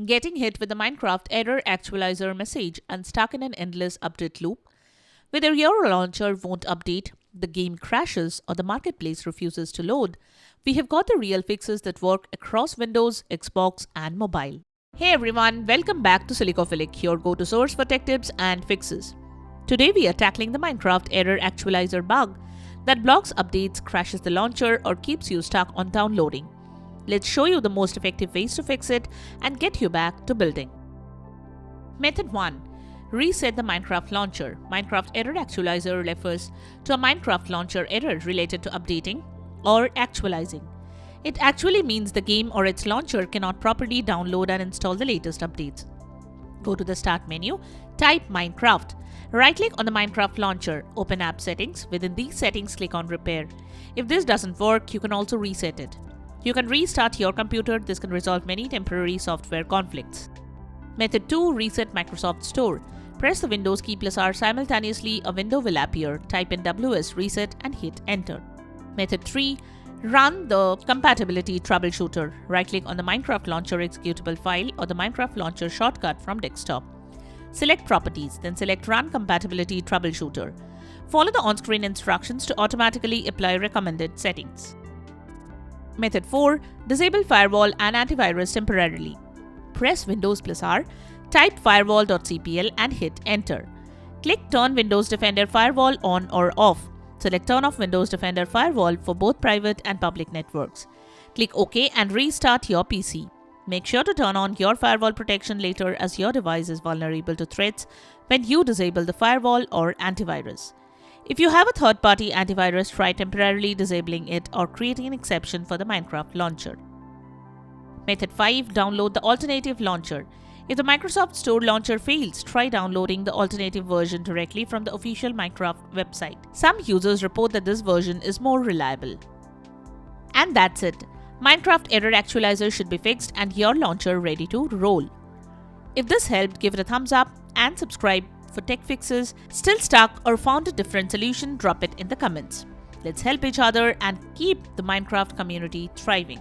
Getting hit with the Minecraft error actualizer message and stuck in an endless update loop? Whether your launcher won't update, the game crashes, or the marketplace refuses to load, we have got the real fixes that work across Windows, Xbox, and mobile. Hey everyone, welcome back to Silicophilic, your go-to source for tech tips and fixes. Today we are tackling the Minecraft error actualizer bug that blocks updates, crashes the launcher, or keeps you stuck on downloading. Let's show you the most effective ways to fix it and get you back to building. Method 1. Reset the Minecraft launcher. Minecraft error actualizer refers to a Minecraft launcher error related to updating or actualizing. It actually means the game or its launcher cannot properly download and install the latest updates. Go to the Start menu, type Minecraft. Right-click on the Minecraft launcher, open App Settings. Within these settings, click on Repair. If this doesn't work, you can also reset it. You can restart your computer. This can resolve many temporary software conflicts. Method 2. Reset Microsoft Store. Press the Windows key plus R simultaneously. A window will appear. Type in WSReset and hit Enter. Method 3. Run the Compatibility Troubleshooter. Right-click on the Minecraft Launcher executable file or the Minecraft Launcher shortcut from desktop. Select Properties, then select Run Compatibility Troubleshooter. Follow the on-screen instructions to automatically apply recommended settings. Method 4. Disable firewall and antivirus temporarily. Press Windows plus R, type firewall.cpl and hit Enter. Click Turn Windows Defender Firewall on or off. Select Turn off Windows Defender Firewall for both private and public networks. Click OK and restart your PC. Make sure to turn on your firewall protection later as your device is vulnerable to threats when you disable the firewall or antivirus. If you have a third-party antivirus, try temporarily disabling it or creating an exception for the Minecraft launcher. Method 5. Download the alternative launcher. If the Microsoft Store launcher fails, try downloading the alternative version directly from the official Minecraft website. Some users report that this version is more reliable. And that's it. Minecraft error actualizer should be fixed and your launcher ready to roll. If this helped, give it a thumbs up and subscribe for tech fixes. Still stuck or found a different solution? Drop it in the comments. Let's help each other and keep the Minecraft community thriving.